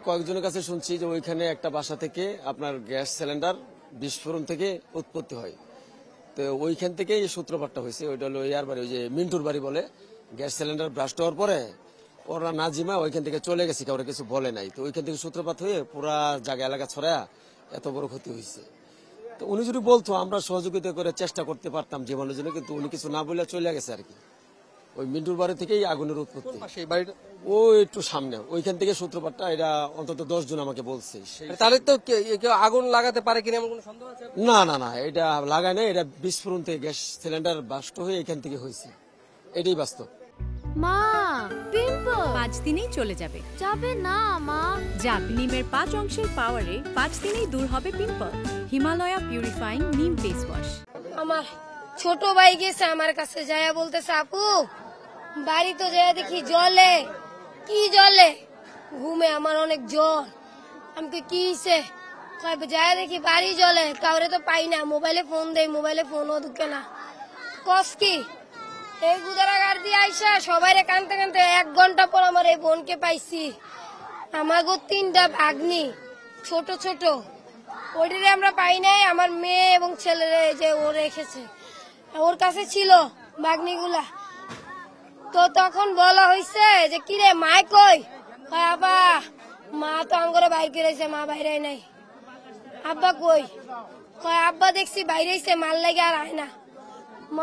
কয়েকজনের কাছে শুনছি যে ওইখানে একটা বাসা থেকে আপনার গ্যাস সিলিন্ডার বিস্ফোরণ থেকে উৎপত্তি হয়। তো ওইখান থেকেই এই সূত্রপাতটা হয়েছে। ওইটা হলো ইয়ার বাড়ি, ওই যে মিন্টুর বাড়ি বলে, গ্যাস সিলিন্ডার ব্লাস্ট হওয়ার পরে ওরা নাজিমা ওইখান থেকে চলে গেছে, কাউরে কিছু বলে নাই। তো ওইখান থেকে সূত্রপাত হয়ে পুরা জায়গা এলাকা ছড়ায়া এত বড় ক্ষতি হয়েছে। তো উনি যদি বলতো আমরা সহযোগিতা করে চেষ্টা করতে পারতাম জীবনের জন্য, কিন্তু উনি কিছু না বলে চলে গেছে আর কি। ওই মিন্টুর বাড়ি থেকেই আগুনের উৎপত্তি। ও একটু সামনে, ওইখান থেকে সূত্রপাতটা। এটা অন্তত 10 জন আমাকে বলছে। তাহলে তো কেউ আগুন লাগাতে পারে কিনা এমন কোনো সন্দেহ আছে? না না না, এটা লাগায় না, এটা বিস্ফোরণ থেকে গ্যাস সিলিন্ডার বাস্ট হয়ে এখান থেকে হয়েছে, এটাই বাস্তব। মা, পিম্পল 5 দিনেই চলে যাবে। যাবে না মা। যাক, নিমের 5 অংশের পাওয়ারে 5 দিনেই দূর হবে পিম্পল। হিমালয়া পিউরিফাইং নিম ফেস ওয়াশ। আমার ছোট ভাই গেছে আমার কাছে, যায়া বলতেছে আপু বাড়ি তো যায়া দেখি জলে। কি জলে? ঘুমে আমার অনেক জ্বর। আমি কি হইছে? যায়া দেখি বাড়ি জলে, কাউরে তো পাই না। মোবাইলে ফোন দেই, মোবাইলে ফোনও ঢুকে না। কস কি এই গুদারাগার দিয়ে আইসা সবাইরে কানতে কানতে 1 ঘন্টা পর আমার এই বোনকে পাইছি। আমার 3টা ভাগ্নি ছোট ছোট, ওইটারে আমরা পাই নাই। আমার মেয়ে এবং ছেলেরে যে ও রেখেছে, ওর কাছে ছিল ভাগ্নিগুলা। তো তখন বলা হয়েছে যে কিরে মায় কই? আব্বা মা তো আঙ্গরে বাইর করেছে, মা বাইরে নাই। আব্বা কই? আব্বা দেখছি বাইরেছে, মাল লাগে আর আয় না।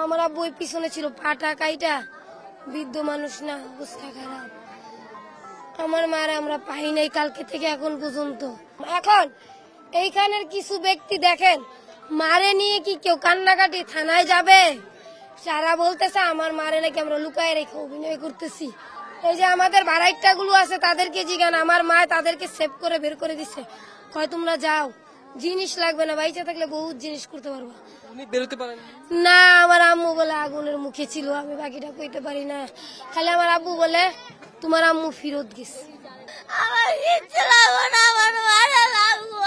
আমার আব্বু পিছনে ছিল, পাটা কাইটা, বৃদ্ধ মানুষ না, অবস্থা খারাপ। আমার মারে আমরা পাই নাই কালকে থেকে এখন পর্যন্ত। এখন এইখানের কিছু ব্যক্তি দেখেন, মারে নিয়ে কি কেউ কান্নাকাটি থানায় যাবে? যারা বলতেছে আমার মারে নাকি আমরা লুকায় রেখে অভিনয় করতেছি। এই যে আমাদের ভাড়াইটা গুলো আছে তাদেরকে জিজ্ঞান, আমার মা তাদেরকে সেভ করে বের করে দিচ্ছে। কয় তোমরা যাও, জিনিস লাগবে না, বাইচা থাকলে বহুত জিনিস করতে পারবো। না, আমার আম্মু বলে আগুনের মুখে ছিল, আমি বাকিটা কইতে পারি না। খালি আমার আব্বু বলে তোমার আম্মু ফিরত গেছে। আমার ইচ্ছে লাগবে না, আমার মারা লাগবো।